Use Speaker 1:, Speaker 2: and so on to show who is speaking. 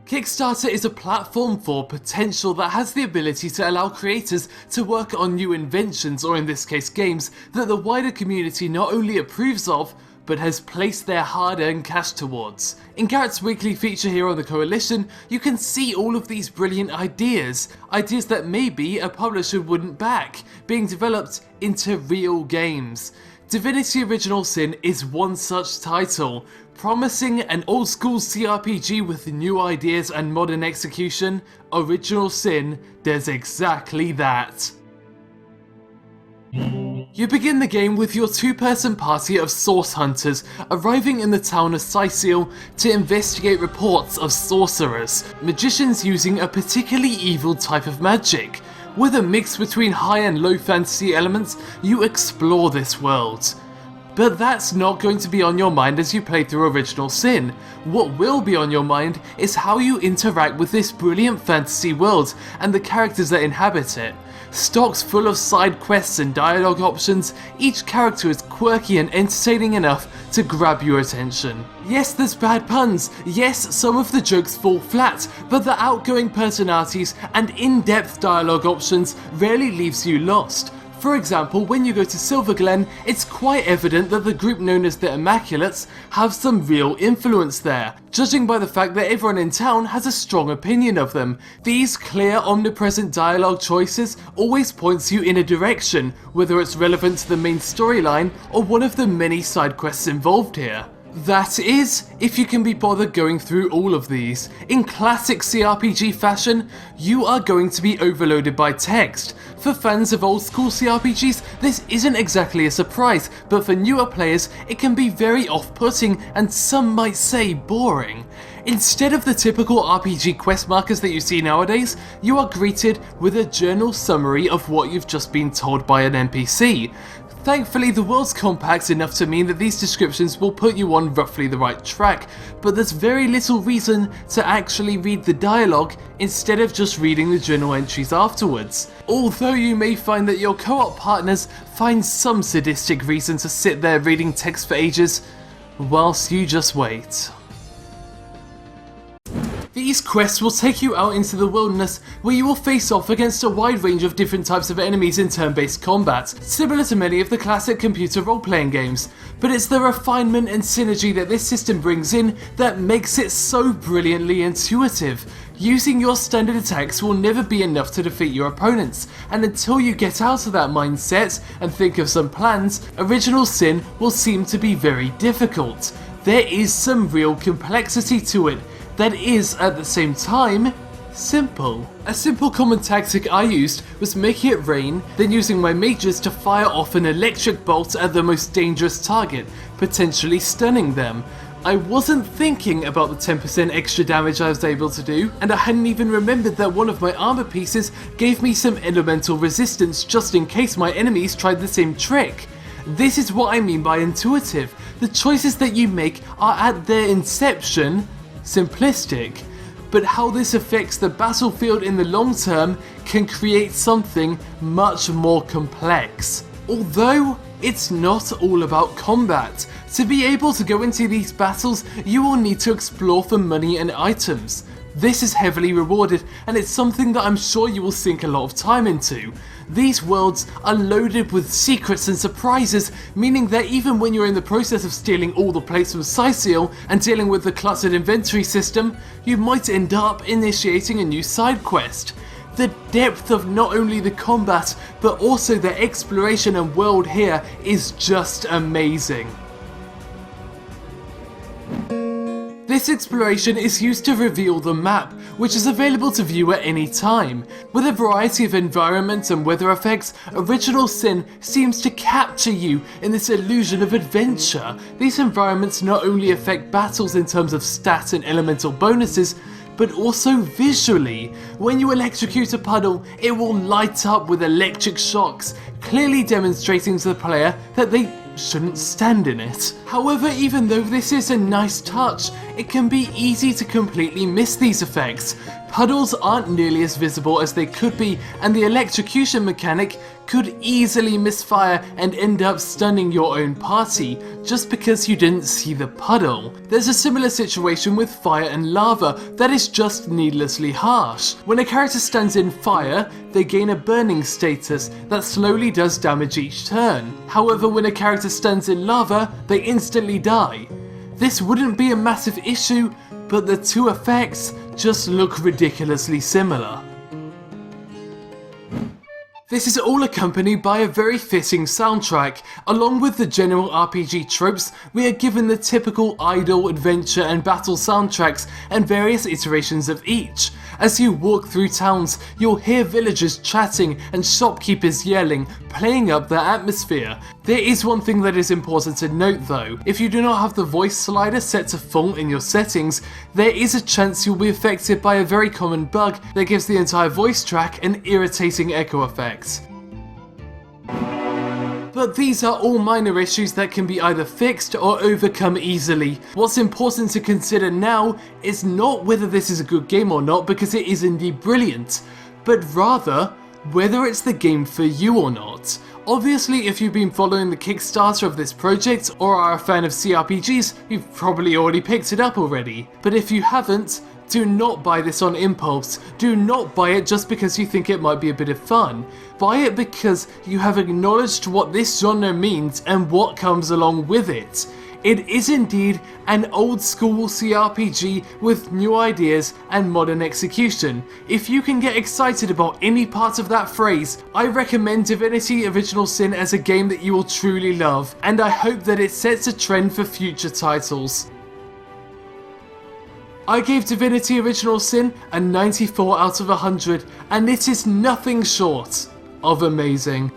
Speaker 1: Kickstarter is a platform for potential that has the ability to allow creators to work on new inventions, or in this case games, that the wider community not only approves of, but has placed their hard-earned cash towards. In Garrett's weekly feature here on the Coalition, you can see all of these brilliant ideas that maybe a publisher wouldn't back, being developed into real games. Divinity Original Sin is one such title, promising an old school CRPG with new ideas and modern execution. Original Sin does exactly that. You begin the game with your two-person party of source hunters arriving in the town of Sicil to investigate reports of sorcerers, magicians using a particularly evil type of magic. With a mix between high and low fantasy elements, you explore this world. But that's not going to be on your mind as you play through Original Sin. What will be on your mind is how you interact with this brilliant fantasy world and the characters that inhabit it. Stocked full of side quests and dialogue options, each character is quirky and entertaining enough to grab your attention. Yes, there's bad puns, yes, some of the jokes fall flat, but the outgoing personalities and in-depth dialogue options rarely leaves you lost. For example, when you go to Silverglen, it's quite evident that the group known as the Immaculates have some real influence there, judging by the fact that everyone in town has a strong opinion of them. These clear, omnipresent dialogue choices always points you in a direction, whether it's relevant to the main storyline or one of the many side quests involved here. That is, if you can be bothered going through all of these. In classic CRPG fashion, you are going to be overloaded by text. For fans of old school CRPGs, this isn't exactly a surprise, but for newer players, it can be very off-putting and some might say boring. Instead of the typical RPG quest markers that you see nowadays, you are greeted with a journal summary of what you've just been told by an NPC. Thankfully, the world's compact enough to mean that these descriptions will put you on roughly the right track, but there's very little reason to actually read the dialogue instead of just reading the journal entries afterwards. Although you may find that your co-op partners find some sadistic reason to sit there reading text for ages, whilst you just wait. These quests will take you out into the wilderness where you will face off against a wide range of different types of enemies in turn-based combat, similar to many of the classic computer role-playing games, but it's the refinement and synergy that this system brings in that makes it so brilliantly intuitive. Using your standard attacks will never be enough to defeat your opponents, and until you get out of that mindset and think of some plans, Original Sin will seem to be very difficult. There is some real complexity to it, that is, at the same time, simple. A simple common tactic I used was making it rain, then using my mages to fire off an electric bolt at the most dangerous target, potentially stunning them. I wasn't thinking about the 10% extra damage I was able to do, and I hadn't even remembered that one of my armor pieces gave me some elemental resistance just in case my enemies tried the same trick. This is what I mean by intuitive. The choices that you make are at their inception simplistic, but how this affects the battlefield in the long term can create something much more complex. Although it's not all about combat. To be able to go into these battles, you will need to explore for money and items. This is heavily rewarded, and it's something that I'm sure you will sink a lot of time into. These worlds are loaded with secrets and surprises, meaning that even when you're in the process of stealing all the plates from Sicil and dealing with the cluttered inventory system, you might end up initiating a new side quest. The depth of not only the combat, but also the exploration and world here is just amazing. This exploration is used to reveal the map, which is available to view at any time. With a variety of environments and weather effects, Original Sin seems to capture you in this illusion of adventure. These environments not only affect battles in terms of stat and elemental bonuses, but also visually. When you electrocute a puddle, it will light up with electric shocks, clearly demonstrating to the player that they shouldn't stand in it. However, even though this is a nice touch, it can be easy to completely miss these effects. Puddles aren't nearly as visible as they could be, and the electrocution mechanic could easily misfire and end up stunning your own party, just because you didn't see the puddle. There's a similar situation with fire and lava that is just needlessly harsh. When a character stands in fire, they gain a burning status that slowly does damage each turn. However, when a character stands in lava, they instantly die. This wouldn't be a massive issue, but the two effects just look ridiculously similar. This is all accompanied by a very fitting soundtrack. Along with the general RPG tropes, we are given the typical idle, adventure and battle soundtracks and various iterations of each. As you walk through towns, you'll hear villagers chatting and shopkeepers yelling, playing up the atmosphere. There is one thing that is important to note though. If you do not have the voice slider set to full in your settings, there is a chance you'll be affected by a very common bug that gives the entire voice track an irritating echo effect. But these are all minor issues that can be either fixed or overcome easily. What's important to consider now is not whether this is a good game or not, because it is indeed brilliant, but rather whether it's the game for you or not. Obviously, if you've been following the Kickstarter of this project or are a fan of CRPGs, you've probably already picked it up already. But if you haven't, do not buy this on impulse. Do not buy it just because you think it might be a bit of fun. Buy it because you have acknowledged what this genre means and what comes along with it. It is indeed an old school CRPG with new ideas and modern execution. If you can get excited about any part of that phrase, I recommend Divinity Original Sin as a game that you will truly love, and I hope that it sets a trend for future titles. I gave Divinity Original Sin a 94 out of 100, and it is nothing short of amazing.